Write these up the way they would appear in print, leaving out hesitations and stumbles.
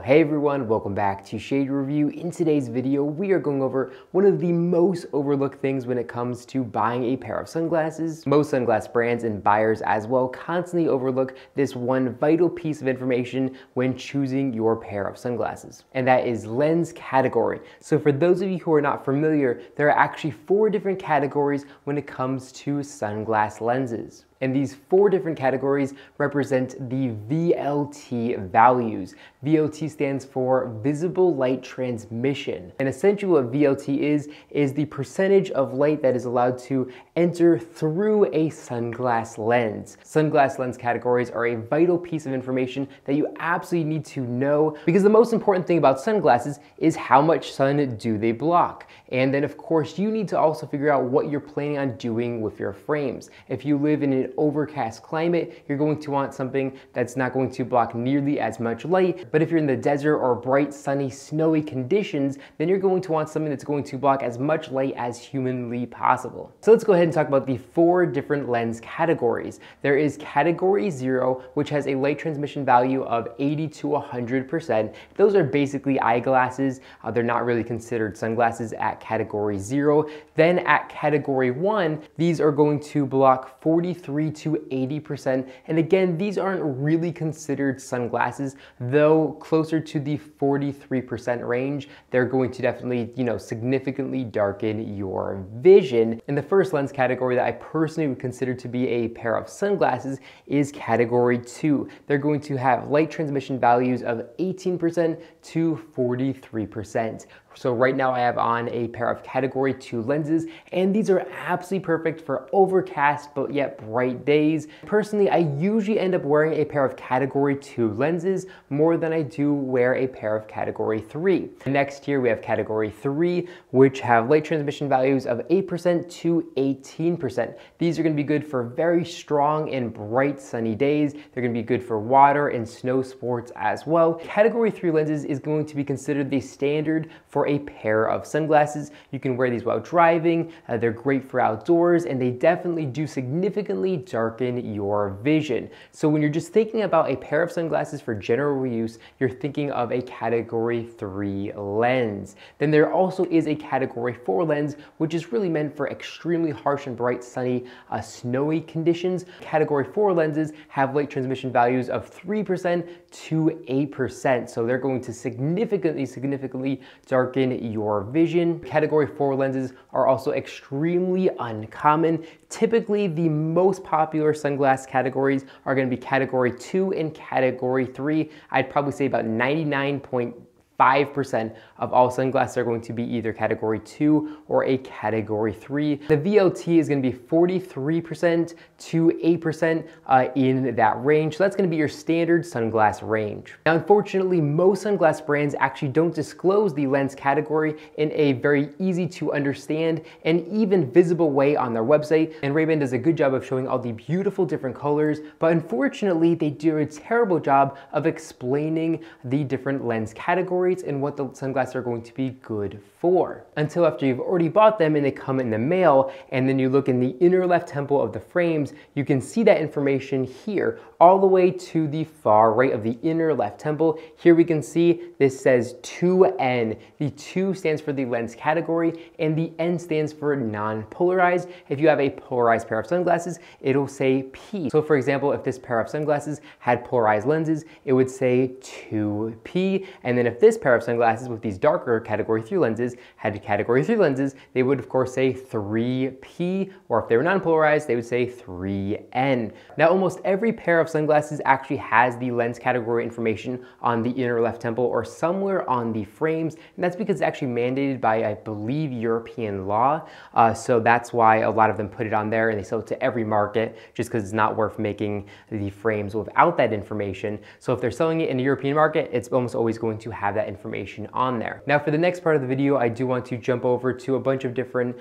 Hey everyone, welcome back to Shade Review. In today's video, we are going over one of the most overlooked things when it comes to buying a pair of sunglasses. Most sunglass brands and buyers as well constantly overlook this one vital piece of information when choosing your pair of sunglasses, and that is lens category. So for those of you who are not familiar, there are actually 4 different categories when it comes to sunglass lenses. And these 4 different categories represent the VLT values. VLT stands for visible light transmission. And essentially what VLT is the percentage of light that is allowed to enter through a sunglass lens. Sunglass lens categories are a vital piece of information that you absolutely need to know, because the most important thing about sunglasses is how much sun do they block. And then of course you need to also figure out what you're planning on doing with your frames. If you live in an overcast climate, you're going to want something that's not going to block nearly as much light. But if you're in the desert or bright, sunny, snowy conditions, then you're going to want something that's going to block as much light as humanly possible. So let's go ahead and talk about the 4 different lens categories. There is category 0, which has a light transmission value of 80 to 100%. Those are basically eyeglasses. They're not really considered sunglasses at category 0. Then at category 1, these are going to block 43 to 80%. And again, these aren't really considered sunglasses, though closer to the 43% range. They're going to definitely, significantly darken your vision. And the first lens category that I personally would consider to be a pair of sunglasses is category 2. They're going to have light transmission values of 18% to 43%. So right now I have on a pair of category 2 lenses, and these are absolutely perfect for overcast but yet bright days. Personally, I usually end up wearing a pair of category 2 lenses more than I do wear a pair of category 3. Next here we have category 3, which have light transmission values of 8% to 18%. These are going to be good for very strong and bright sunny days. They're going to be good for water and snow sports as well. Category 3 lenses is going to be considered the standard for a pair of sunglasses. You can wear these while driving. They're great for outdoors, and they definitely do significantly darken your vision. So when you're just thinking about a pair of sunglasses for general use, you're thinking of a category 3 lens. Then there also is a category 4 lens, which is really meant for extremely harsh and bright, sunny, snowy conditions. Category 4 lenses have light transmission values of 3% to 8%. So they're going to significantly darken your vision. Category 4 lenses are also extremely uncommon. Typically, the most popular sunglass categories are going to be category 2 and category 3. I'd probably say about 99.5% of all sunglasses are going to be either category 2 or a category 3. The VLT is going to be 43% to 8% in that range. So that's going to be your standard sunglass range. Now, unfortunately, most sunglass brands actually don't disclose the lens category in a very easy to understand and even visible way on their website. And Ray-Ban does a good job of showing all the beautiful different colors, but unfortunately, they do a terrible job of explaining the different lens categories and what the sunglasses are going to be good for, until after you've already bought them and they come in the mail. And then you look in the inner left temple of the frames, you can see that information here all the way to the far right of the inner left temple. Here we can see this says 2N. The 2 stands for the lens category and the N stands for non-polarized. If you have a polarized pair of sunglasses, it'll say P. So for example, if this pair of sunglasses had polarized lenses, it would say 2P. And then if this pair of sunglasses with these darker category 3 lenses had category 3 lenses, they would of course say 3P, or if they were non-polarized, they would say 3N. Now, almost every pair of sunglasses actually has the lens category information on the inner left temple or somewhere on the frames, and that's because it's actually mandated by, I believe, European law. So that's why a lot of them put it on there, and they sell it to every market just because it's not worth making the frames without that information. So if they're selling it in the European market, it's almost always going to have that information on there. Now, for the next part of the video, I do want to jump over to a bunch of different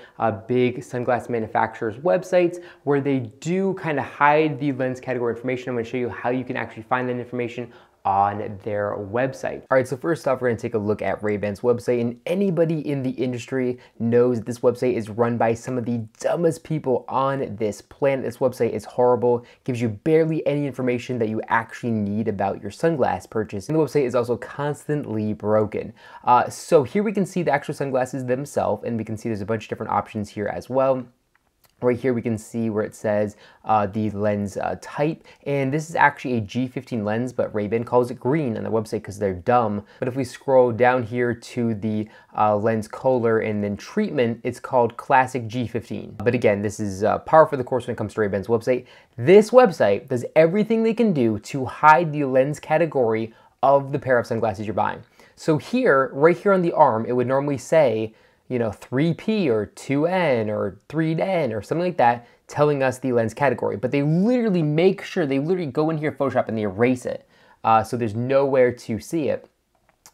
big sunglass manufacturers' websites where they do kind of hide the lens category information. I'm going to show you how you can actually find that information on their website. All right, so first off, we're gonna take a look at Ray-Ban's website, and anybody in the industry knows that this website is run by some of the dumbest people on this planet. This website is horrible, gives you barely any information that you actually need about your sunglass purchase, and the website is also constantly broken. So here we can see the actual sunglasses themselves, and we can see there's a bunch of different options here as well. Right here we can see where it says the lens type, and this is actually a G15 lens, but Ray-Ban calls it green on the website because they're dumb. But if we scroll down here to the lens color and then treatment, it's called Classic G15. But again, this is par for the course when it comes to Ray-Ban's website. This website does everything they can do to hide the lens category of the pair of sunglasses you're buying. So here, right here on the arm, it would normally say, you know, 3P or 2N or 3N or something like that, telling us the lens category. But they literally make sure, they literally go in here Photoshop and they erase it. So there's nowhere to see it.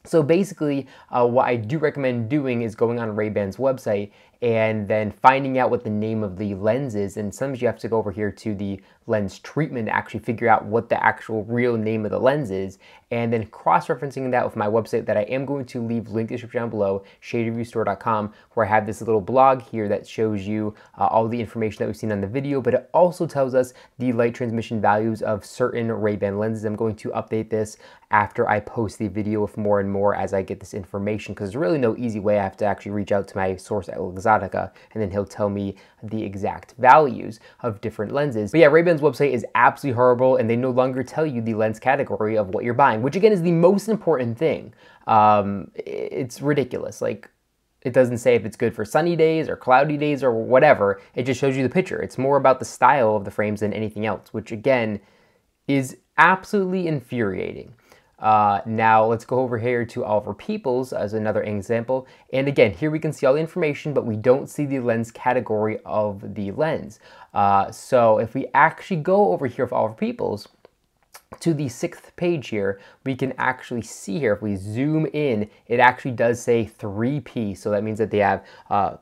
So basically, what I do recommend doing is going on Ray-Ban's website and then finding out what the name of the lens is. And sometimes you have to go over here to the lens treatment to actually figure out what the actual real name of the lens is, and then cross-referencing that with my website that I am going to leave link in the description down below, shadereviewstore.com, where I have this little blog here that shows you all the information that we've seen on the video, but it also tells us the light transmission values of certain Ray-Ban lenses. I'm going to update this after I post the video with more and more as I get this information, because there's really no easy way. I have to actually reach out to my source at Luxottica, and then he'll tell me the exact values of different lenses. But yeah, Ray-Ban's website is absolutely horrible, and they no longer tell you the lens category of what you're buying, which again is the most important thing. It's ridiculous. Like, it doesn't say if it's good for sunny days or cloudy days or whatever. It just shows you the picture. It's more about the style of the frames than anything else, which again is absolutely infuriating. Now let's go over here to Oliver Peoples as another example. And again, here we can see all the information, but we don't see the lens category of the lens. So if we actually go over here with Oliver Peoples to the 6th page here, we can actually see here, if we zoom in, it actually does say 3P. So that means that they have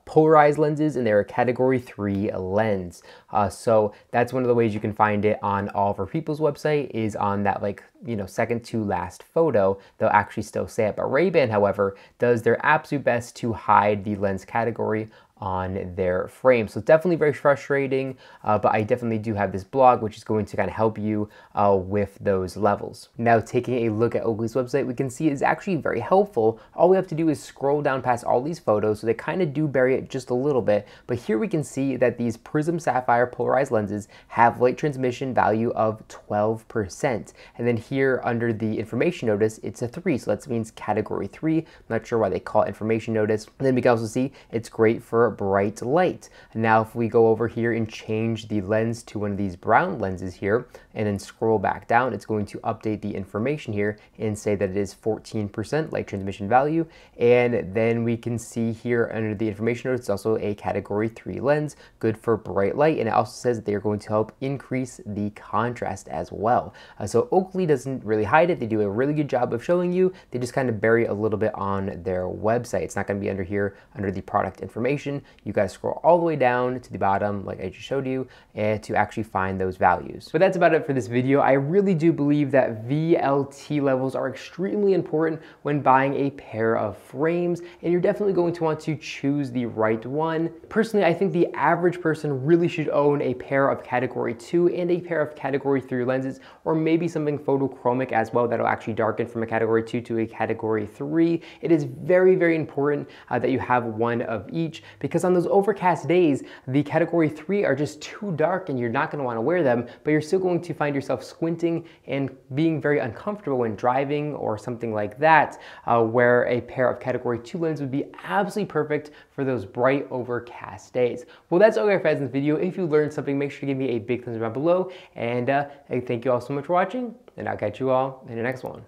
polarized lenses and they're a category 3 lens. So that's one of the ways you can find it on Oliver Peoples' website, is on that, like, you know, second to last photo, they'll actually still say it. But Ray-Ban, however, does their absolute best to hide the lens category on their frame. So it's definitely very frustrating, but I definitely do have this blog which is going to kind of help you with those levels. Now, taking a look at Oakley's website, we can see it's actually very helpful. All we have to do is scroll down past all these photos, so they kind of do bury it just a little bit, but here we can see that these Prism Sapphire polarized lenses have light transmission value of 12%. And then here under the information notice, it's a 3, so that means category 3. I'm not sure why they call it information notice. And then we can also see it's great for bright light. Now if we go over here and change the lens to one of these brown lenses here and then scroll back down, it's going to update the information here and say that it is 14% light transmission value. And then we can see here under the information note, it's also a category 3 lens, good for bright light, and it also says that they're going to help increase the contrast as well. So Oakley doesn't really hide it. They do a really good job of showing you. They just kind of bury it a little bit on their website. It's not going to be under here under the product information. You guys scroll all the way down to the bottom like I just showed you, and to actually find those values. But that's about it for this video. I really do believe that VLT levels are extremely important when buying a pair of frames, and you're definitely going to want to choose the right one. Personally, I think the average person really should own a pair of category 2 and a pair of category 3 lenses, or maybe something photochromic as well that'll actually darken from a category 2 to a category 3. It is very, very important that you have one of each, because on those overcast days, the category 3 are just too dark and you're not going to want to wear them, but you're still going to find yourself squinting and being very uncomfortable when driving or something like that, where a pair of category 2 lenses would be absolutely perfect for those bright overcast days. Well, that's all I have in this video. If you learned something, make sure to give me a big thumbs up below, and thank you all so much for watching, and I'll catch you all in the next one.